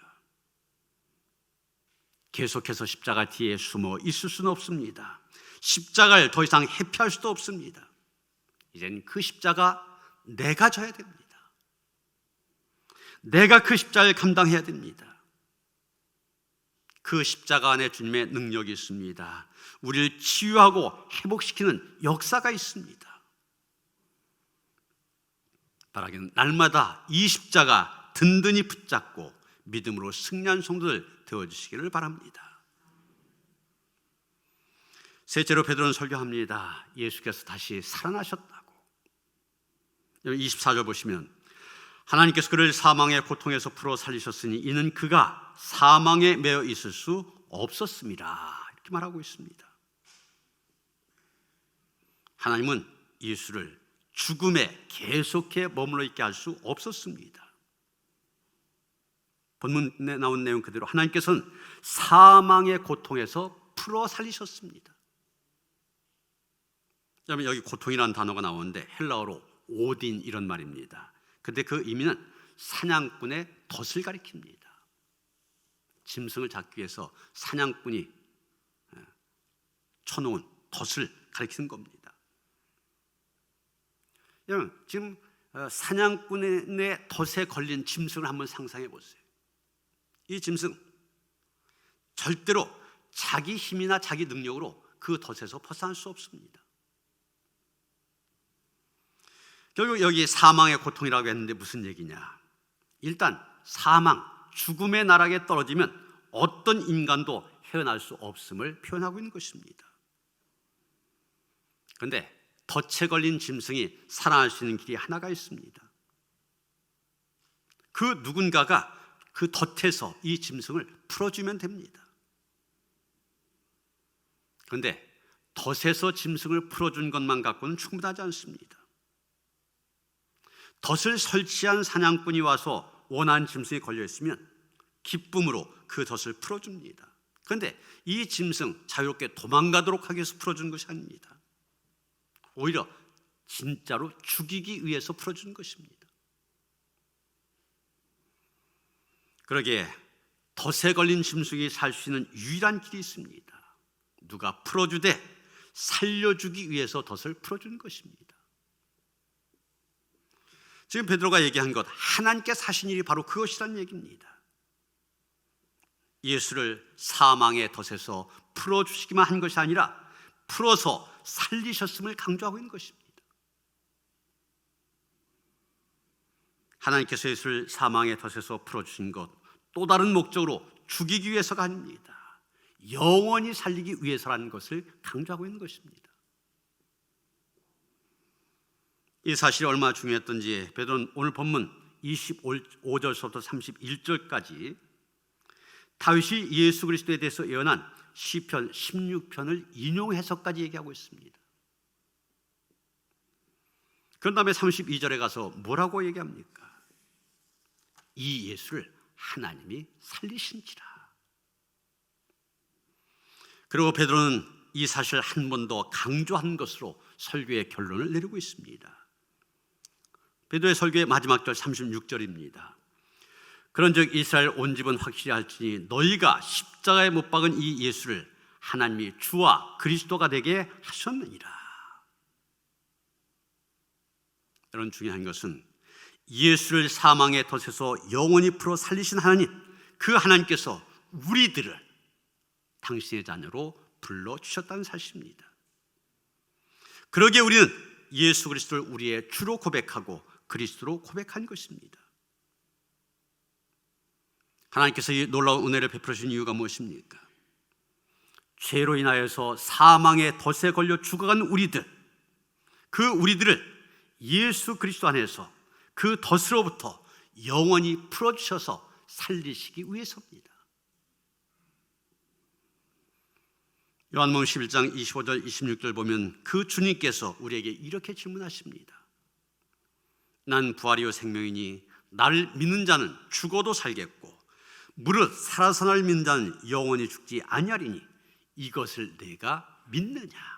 계속해서 십자가 뒤에 숨어 있을 수는 없습니다. 십자가를 더 이상 회피할 수도 없습니다. 이제는 그 십자가 내가 져야 됩니다. 내가 그 십자가를 감당해야 됩니다. 그 십자가 안에 주님의 능력이 있습니다. 우리를 치유하고 회복시키는 역사가 있습니다. 바라기는 날마다 이 십자가 든든히 붙잡고 믿음으로 승리한 성도들 되어주시기를 바랍니다. 셋째로 베드로는 설교합니다. 예수께서 다시 살아나셨다고. 24절 보시면 하나님께서 그를 사망의 고통에서 풀어 살리셨으니 이는 그가 사망에 매여 있을 수 없었습니다. 이렇게 말하고 있습니다. 하나님은 예수를 죽음에 계속해 머물러 있게 할 수 없었습니다. 본문에 나온 내용 그대로 하나님께서는 사망의 고통에서 풀어 살리셨습니다. 그다음에 여기 고통이라는 단어가 나오는데 헬라어로 오딘 이런 말입니다. 근데 그 의미는 사냥꾼의 덫을 가리킵니다. 짐승을 잡기 위해서 사냥꾼이 쳐놓은 덫을 가리키는 겁니다. 지금 사냥꾼의 덫에 걸린 짐승을 한번 상상해 보세요. 이 짐승 절대로 자기 힘이나 자기 능력으로 그 덫에서 벗어날 수 없습니다. 결국 여기 사망의 고통이라고 했는데 무슨 얘기냐? 일단 사망, 죽음의 나락에 떨어지면 어떤 인간도 헤어날 수 없음을 표현하고 있는 것입니다. 그런데 덫에 걸린 짐승이 살아날 수 있는 길이 하나가 있습니다. 그 누군가가 그 덫에서 이 짐승을 풀어주면 됩니다. 그런데 덫에서 짐승을 풀어준 것만 갖고는 충분하지 않습니다. 덫을 설치한 사냥꾼이 와서 원하는 짐승이 걸려있으면 기쁨으로 그 덫을 풀어줍니다. 그런데 이 짐승 자유롭게 도망가도록 하기 위해서 풀어준 것이 아닙니다. 오히려 진짜로 죽이기 위해서 풀어준 것입니다. 그러기에 덫에 걸린 짐승이 살 수 있는 유일한 길이 있습니다. 누가 풀어주되 살려주기 위해서 덫을 풀어주는 것입니다. 지금 베드로가 얘기한 것, 하나님께서 하신 일이 바로 그것이라는 얘기입니다. 예수를 사망의 덫에서 풀어주시기만 한 것이 아니라 풀어서 살리셨음을 강조하고 있는 것입니다. 하나님께서 예수를 사망의 덫에서 풀어주신 것, 또 다른 목적으로 죽이기 위해서가 아닙니다. 영원히 살리기 위해서라는 것을 강조하고 있는 것입니다. 이 사실이 얼마나 중요했던지 베드로는 오늘 본문 25절부터 31절까지 다윗이 예수 그리스도에 대해서 예언한 시편 16편을 인용해서까지 얘기하고 있습니다. 그런 다음에 32절에 가서 뭐라고 얘기합니까? 이 예수를 하나님이 살리신지라. 그리고 베드로는 이 사실을 한 번 더 강조한 것으로 설교의 결론을 내리고 있습니다. 베드로의 설교의 마지막 절 36절입니다. 그런즉 이스라엘 온 집은 확실히 알지니 너희가 십자가에 못 박은 이 예수를 하나님이 주와 그리스도가 되게 하셨느니라. 여러분, 중요한 것은 예수를 사망의 덫에서 영원히 풀어 살리신 하나님, 그 하나님께서 우리들을 당신의 자녀로 불러주셨다는 사실입니다. 그러기에 우리는 예수 그리스도를 우리의 주로 고백하고 그리스도로 고백한 것입니다. 하나님께서 이 놀라운 은혜를 베풀어 주신 이유가 무엇입니까? 죄로 인하여서 사망의 덫에 걸려 죽어간 우리들, 그 우리들을 예수 그리스도 안에서 그 덫으로부터 영원히 풀어주셔서 살리시기 위해서입니다. 요한복음 11장 25절 26절 보면 그 주님께서 우리에게 이렇게 질문하십니다. 난 부활이요 생명이니 나를 믿는 자는 죽어도 살겠고 무릇 살아서 나를 믿는 자는 영원히 죽지 아니하리니 이것을 내가 믿느냐?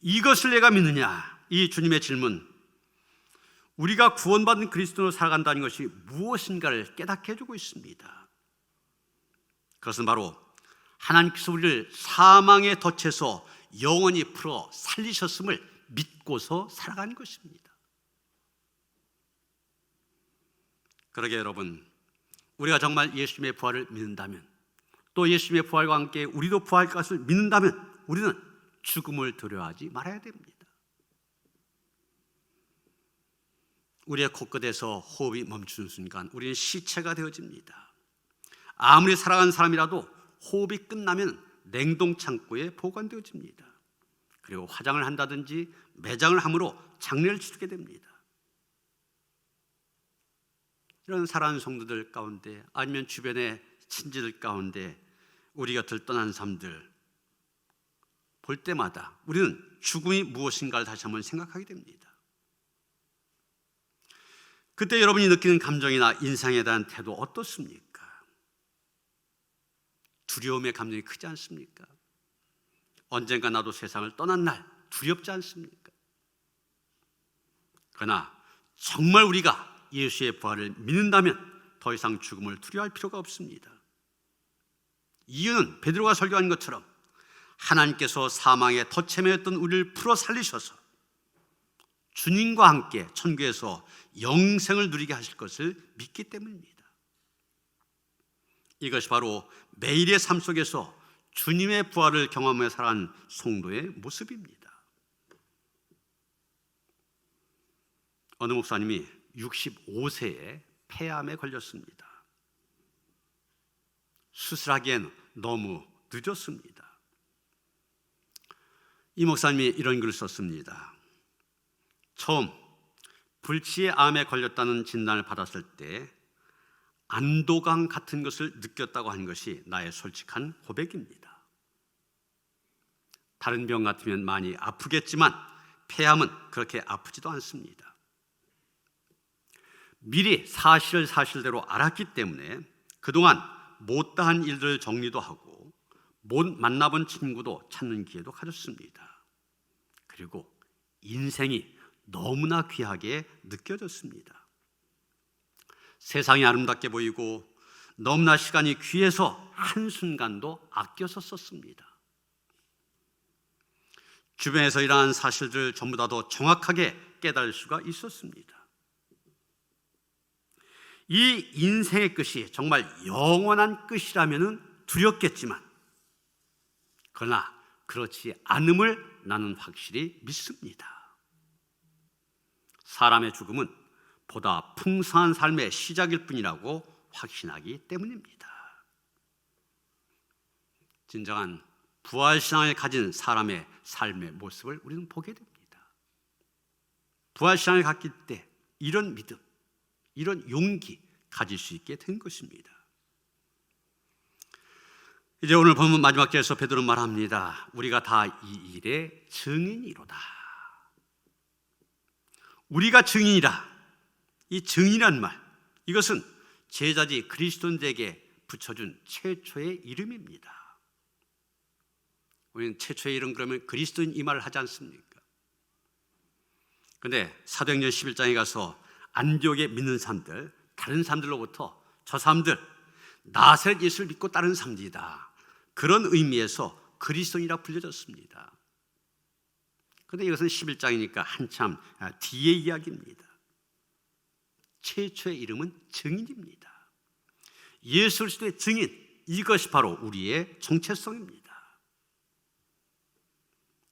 이것을 내가 믿느냐? 이 주님의 질문, 우리가 구원받은 그리스도로 살아간다는 것이 무엇인가를 깨닫게 해주고 있습니다. 그것은 바로 하나님께서 우리를 사망의 덫에서 영원히 풀어 살리셨음을 믿고서 살아가는 것입니다. 그러게 여러분, 우리가 정말 예수님의 부활을 믿는다면, 또 예수님의 부활과 함께 우리도 부활할 것을 믿는다면 우리는 죽음을 두려워하지 말아야 됩니다. 우리의 코끝에서 호흡이 멈추는 순간 우리는 시체가 되어집니다. 아무리 살아간 사람이라도 호흡이 끝나면 냉동 창고에 보관되어집니다. 그리고 화장을 한다든지 매장을 함으로 장례를 치르게 됩니다. 이런 살아가는 성도들 가운데, 아니면 주변의 친지들 가운데 우리 곁을 떠난 사람들 볼 때마다 우리는 죽음이 무엇인가를 다시 한번 생각하게 됩니다. 그때 여러분이 느끼는 감정이나 인상에 대한 태도 어떻습니까? 두려움의 감정이 크지 않습니까? 언젠가 나도 세상을 떠난 날 두렵지 않습니까? 그러나 정말 우리가 예수의 부활을 믿는다면 더 이상 죽음을 두려워할 필요가 없습니다. 이유는 베드로가 설교한 것처럼 하나님께서 사망의 덫에 매였던 우리를 풀어 살리셔서 주님과 함께 천국에서 영생을 누리게 하실 것을 믿기 때문입니다. 이것이 바로 매일의 삶 속에서 주님의 부활을 경험하며 살아가는 성도의 모습입니다. 어느 목사님이 65세에 폐암에 걸렸습니다. 수술하기엔 너무 늦었습니다. 이 목사님이 이런 글을 썼습니다. 처음 불치의 암에 걸렸다는 진단을 받았을 때 안도감 같은 것을 느꼈다고 한 것이 나의 솔직한 고백입니다. 다른 병 같으면 많이 아프겠지만 폐암은 그렇게 아프지도 않습니다. 미리 사실을 사실대로 알았기 때문에 그동안 못다한 일들 정리도 하고 못 만나본 친구도 찾는 기회도 가졌습니다. 그리고 인생이 너무나 귀하게 느껴졌습니다. 세상이 아름답게 보이고 너무나 시간이 귀해서 한순간도 아껴서 썼습니다. 주변에서 일어난 사실들을 전부 다 더 정확하게 깨달을 수가 있었습니다. 이 인생의 끝이 정말 영원한 끝이라면 두렵겠지만, 그러나 그렇지 않음을 나는 확실히 믿습니다. 사람의 죽음은 보다 풍성한 삶의 시작일 뿐이라고 확신하기 때문입니다. 진정한 부활신앙을 가진 사람의 삶의 모습을 우리는 보게 됩니다. 부활신앙을 갖기 때 이런 믿음, 이런 용기 가질 수 있게 된 것입니다. 이제 오늘 본문 마지막 절에서 베드로는 말합니다. 우리가 다 이 일의 증인이로다. 우리가 증인이라. 이 증인이란 말, 이것은 제자지 그리스도인들에게 붙여준 최초의 이름입니다. 우리는 최초의 이름 그러면 그리스도인 이 말을 하지 않습니까? 그런데 사도행전 11장에 가서 안디옥에 믿는 사람들, 다른 사람들로부터 저 사람들 나사렛 예수를 믿고 따르는 사람들이다, 그런 의미에서 그리스도인이라 불려졌습니다. 그런데 이것은 11장이니까 한참 뒤의 이야기입니다. 최초의 이름은 증인입니다. 예수 그리스도의 증인, 이것이 바로 우리의 정체성입니다.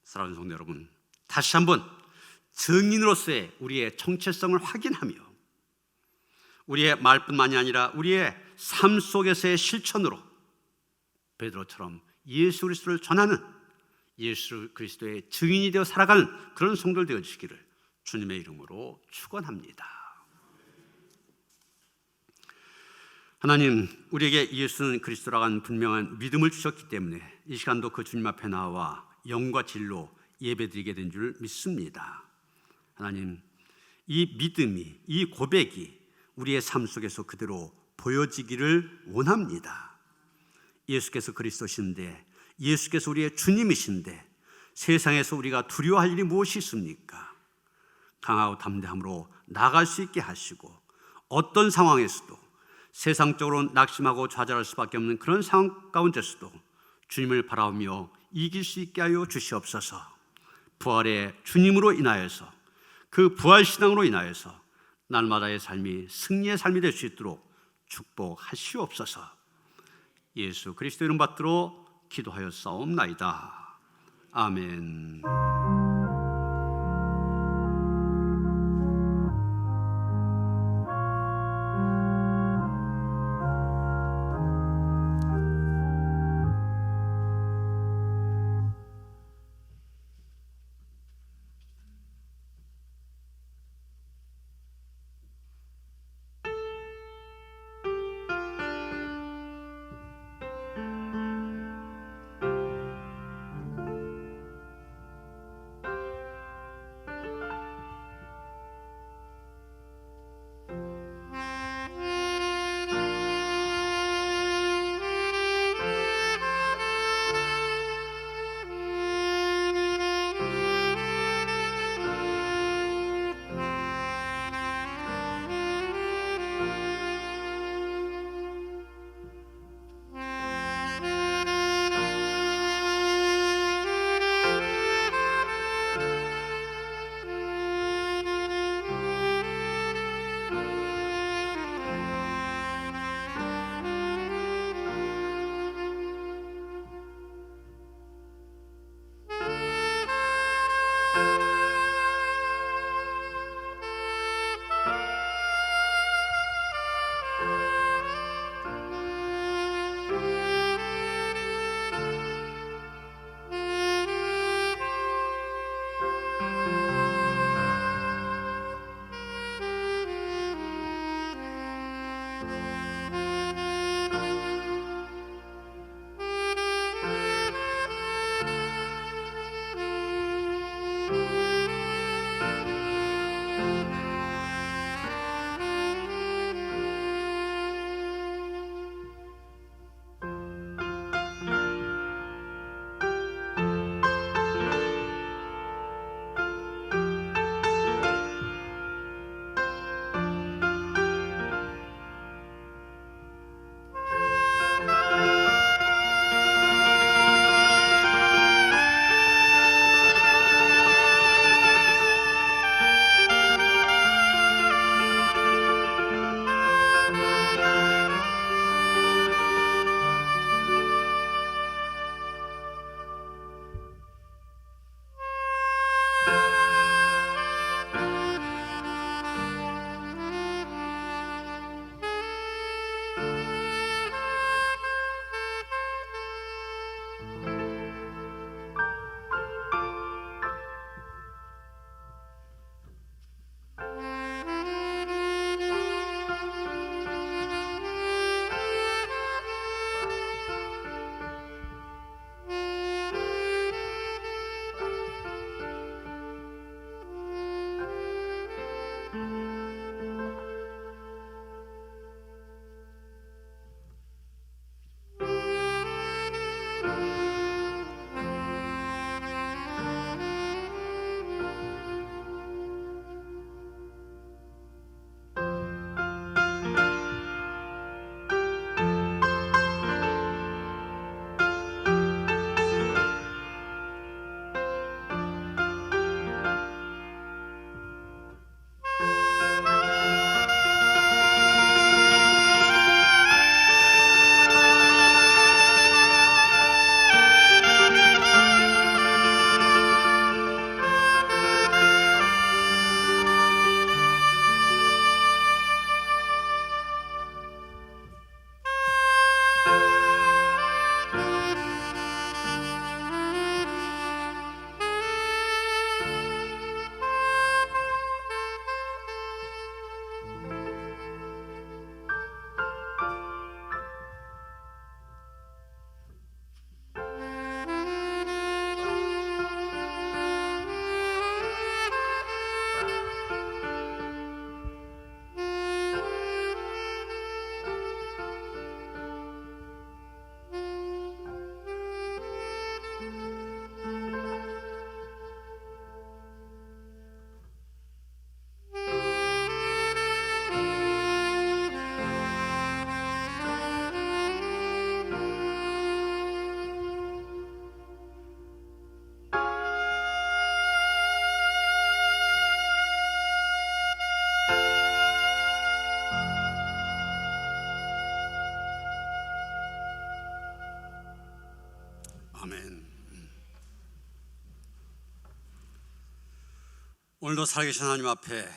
사랑하는 성도 여러분, 다시 한번 증인으로서의 우리의 정체성을 확인하며 우리의 말뿐만이 아니라 우리의 삶 속에서의 실천으로 베드로처럼 예수 그리스도를 전하는, 예수 그리스도의 증인이 되어 살아가는 그런 성도들 되어주시기를 주님의 이름으로 축원합니다. 하나님, 우리에게 예수는 그리스도라고 하는 분명한 믿음을 주셨기 때문에 이 시간도 그 주님 앞에 나와 영과 진리로 예배드리게 된 줄 믿습니다. 하나님, 이 믿음이, 이 고백이 우리의 삶 속에서 그대로 보여지기를 원합니다. 예수께서 그리스도신데, 예수께서 우리의 주님이신데 세상에서 우리가 두려워할 일이 무엇이 있습니까? 강하고 담대함으로 나아갈 수 있게 하시고, 어떤 상황에서도 세상적으로 낙심하고 좌절할 수밖에 없는 그런 상황 가운데서도 주님을 바라보며 이길 수 있게 하여 주시옵소서. 부활의 주님으로 인하여서, 그 부활신앙으로 인하여서 날마다의 삶이 승리의 삶이 될 수 있도록 축복하시옵소서. 예수 그리스도 이름 받들어 기도하여 싸움나이다. 아멘. 오늘도 살아계신 하나님 앞에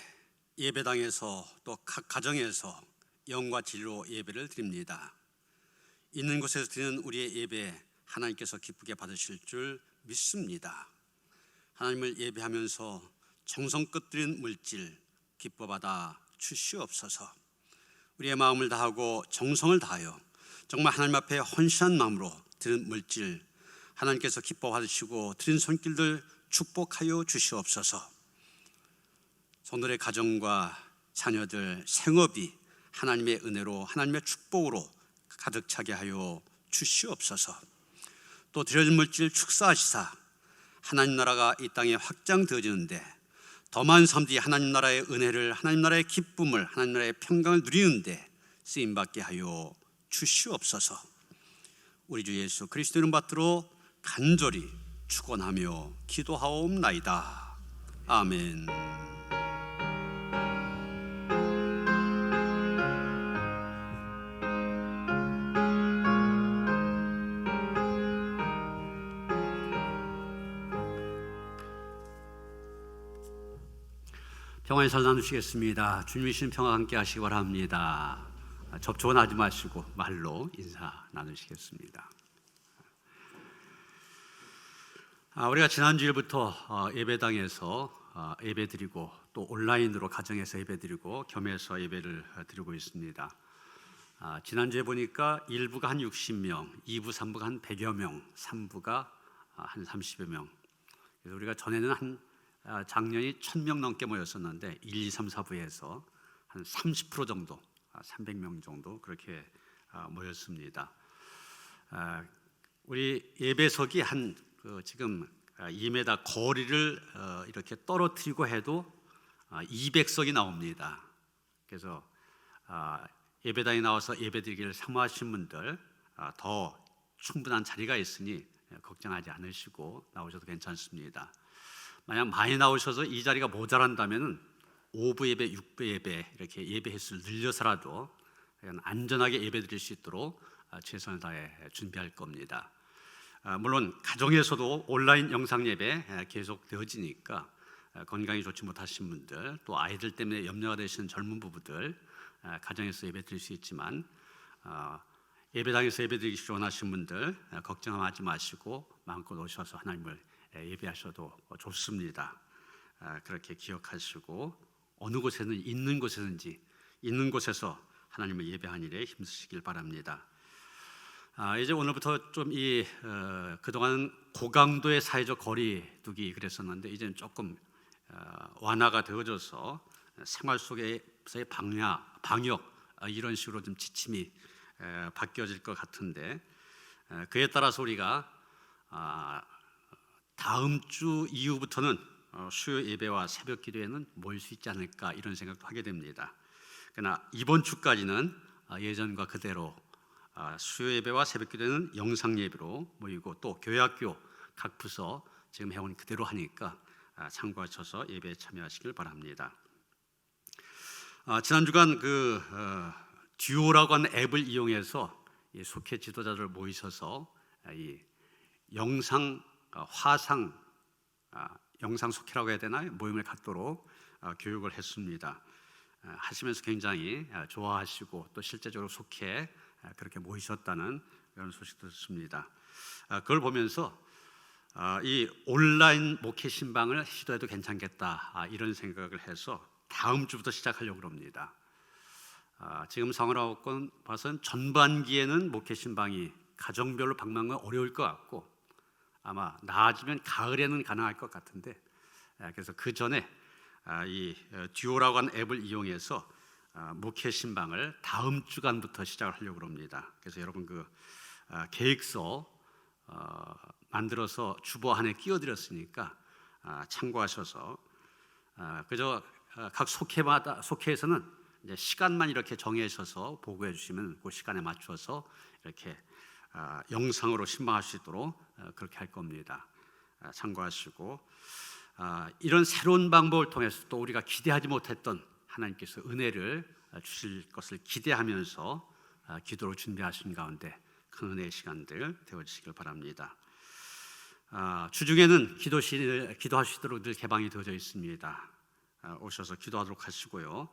예배당에서 또 각 가정에서 영과 진리로 예배를 드립니다. 있는 곳에서 드리는 우리의 예배 하나님께서 기쁘게 받으실 줄 믿습니다. 하나님을 예배하면서 정성껏 드린 물질 기뻐 받아 주시옵소서. 우리의 마음을 다하고 정성을 다하여 정말 하나님 앞에 헌신한 마음으로 드린 물질 하나님께서 기뻐 받으시고 드린 손길들 축복하여 주시옵소서. 오늘의 가정과 자녀들 생업이 하나님의 은혜로 하나님의 축복으로 가득 차게 하여 주시옵소서. 또 드려진 물질 축사하시사 하나님 나라가 이 땅에 확장되어지는데 더 많은 사람들이 하나님 나라의 은혜를, 하나님 나라의 기쁨을, 하나님 나라의 평강을 누리는데 쓰임받게 하여 주시옵소서. 우리 주 예수 그리스도 이름 받들어 간절히 축원하며 기도하옵나이다. 아멘. 평안히 잘 나누시겠습니다. 주님이신 평화 함께 하시기 바랍니다. 접촉은 하지 마시고 말로 인사 나누시겠습니다. 우리가 지난주일부터 예배당에서 예배드리고 또 온라인으로 가정에서 예배드리고 겸해서 예배를 드리고 있습니다. 지난주에 보니까 1부가 한 60명, 2부, 3부가 한 100여 명, 3부가 한 30여 명. 그래서 우리가 전에는 작년이 1000명 넘게 모였었는데 1, 2, 3, 4부에서 한 30% 정도, 300명 정도 그렇게 모였습니다. 우리 예배석이 지금 2m 거리를 이렇게 떨어뜨리고 해도 200석이 나옵니다. 그래서 예배당에 나와서 예배드리기를 사모하신 분들 더 충분한 자리가 있으니 걱정하지 않으시고 나오셔도 괜찮습니다. 만약 많이 나오셔서 이 자리가 모자란다면 5부 예배, 6부 예배 이렇게 예배 횟수를 늘려서라도 안전하게 예배 드릴 수 있도록 최선을 다해 준비할 겁니다. 물론 가정에서도 온라인 영상 예배 계속 되어지니까 건강이 좋지 못하신 분들 또 아이들 때문에 염려가 되시는 젊은 부부들 가정에서 예배 드릴 수 있지만 예배당에서 예배 드리기 원하시는 분들 걱정하지 마시고 마음껏 오셔서 하나님을 예배하셔도 좋습니다. 그렇게 기억하시고 어느 곳에는 있는 곳에든지 있는 곳에서 하나님을 예배하는 일에 힘쓰시길 바랍니다. 이제 오늘부터 좀 그동안 고강도의 사회적 거리두기 그랬었는데 이제는 조금 완화가 되어져서 생활 속에서의 방역 이런 식으로 좀 지침이 바뀌어질 것 같은데 그에 따라서 우리가 다음 주 이후부터는 수요 예배와 새벽 기도에는 모일 수 있지 않을까 이런 생각도 하게 됩니다. 그러나 이번 주까지는 예전과 그대로 수요 예배와 새벽 기도에는 영상 예배로 모이고 또 교회학교 각 부서 지금 해온 그대로 하니까 참고하셔서 예배에 참여하시길 바랍니다. 지난 주간 듀오라고 하는 앱을 이용해서 속회 지도자들 모이셔서 이 화상 영상 속회라고 해야 되나요? 모임을 갖도록 교육을 했습니다. 하시면서 굉장히 좋아하시고 또 실제적으로 속회 그렇게 모이셨다는 그런 소식도 듣습니다. 그걸 보면서 이 온라인 목회 신방을 시도해도 괜찮겠다 이런 생각을 해서 다음 주부터 시작하려고 합니다. 지금 상황을 봐서는 전반기에는 목회 신방이 가정별로 방문하면 어려울 것 같고 아마 나아지면 가을에는 가능할 것 같은데 그래서 그 전에 이 듀오라고 하는 앱을 이용해서 목회 신방을 다음 주간부터 시작을 하려고 합니다. 그래서 여러분 계획서 만들어서 주보안에 끼워드렸으니까 참고하셔서 그저 각 속회에서는 이제 시간만 이렇게 정해셔서 보고해 주시면 그 시간에 맞춰서 이렇게 영상으로 신방할 수 있도록 그렇게 할 겁니다. 참고하시고 이런 새로운 방법을 통해서 또 우리가 기대하지 못했던 하나님께서 은혜를 주실 것을 기대하면서 기도를 준비하신 가운데 큰 은혜의 시간들 되어주시길 바랍니다. 주중에는 기도하시도록 늘 개방이 되어져 있습니다. 오셔서 기도하도록 하시고요.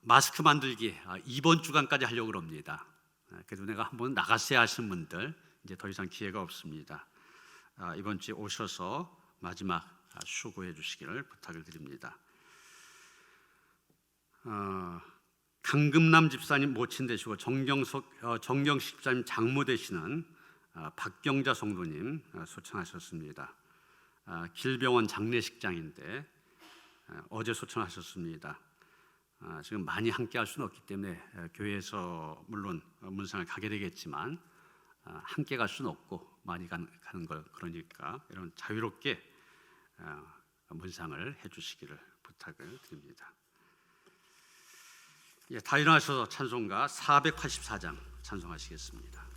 마스크 만들기 이번 주간까지 하려고 합니다. 그래도 내가 한번 나갔어야 하시는 분들 이제 더 이상 기회가 없습니다. 이번 주에 오셔서 마지막 수고해 주시기를 부탁을 드립니다. 강금남 집사님 모친 되시고 정경식 집사님 장모 되시는 박경자 성도님 소천하셨습니다. 길병원 장례식장인데 어제 소천하셨습니다. 지금 많이 함께 할 수는 없기 때문에 교회에서 물론 문상을 가게 되겠지만 함께 갈 수는 없고 많이 가는 걸 그러니까 여러분 자유롭게 문상을 해주시기를 부탁을 드립니다. 다 일어나셔서 찬송가 484장 찬송하시겠습니다.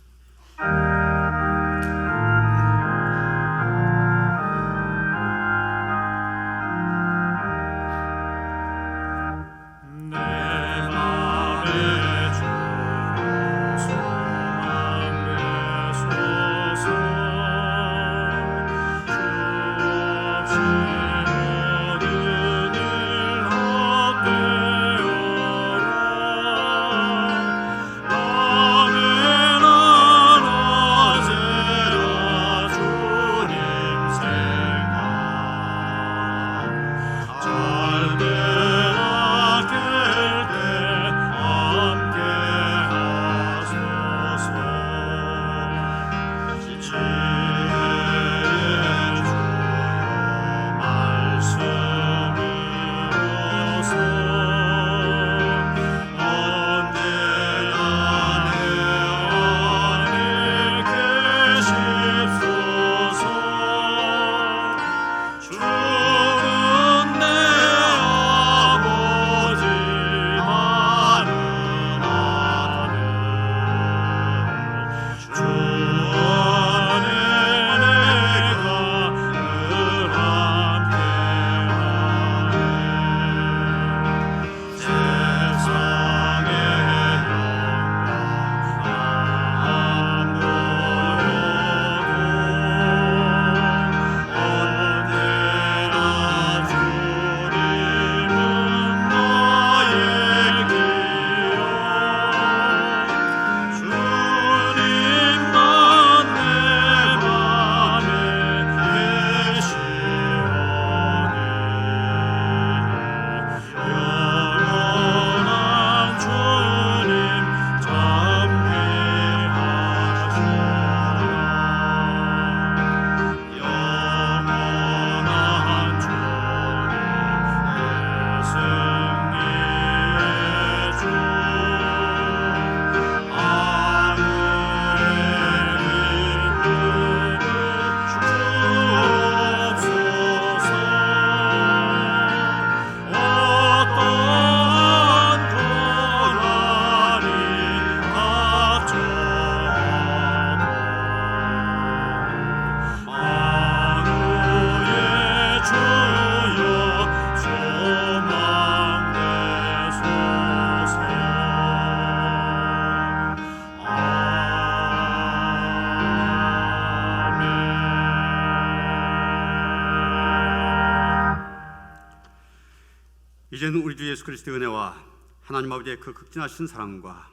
이제는 우리 주 예수 그리스도의 은혜와 하나님 아버지의 그 극진하신 사랑과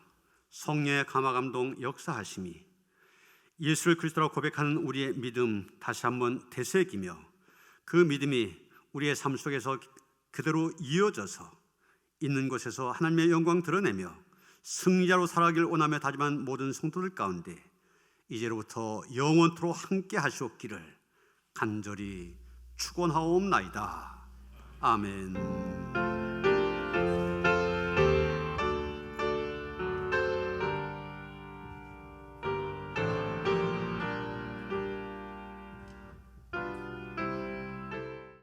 성령의 감화감동 역사하심이 예수를 그리스도라고 고백하는 우리의 믿음 다시 한번 되새기며 그 믿음이 우리의 삶 속에서 그대로 이어져서 있는 곳에서 하나님의 영광 드러내며 승리자로 살아가길 원하며 다짐한 모든 성도들 가운데 이제로부터 영원토록 함께 하시옵기를 간절히 축원하옵나이다. 아멘.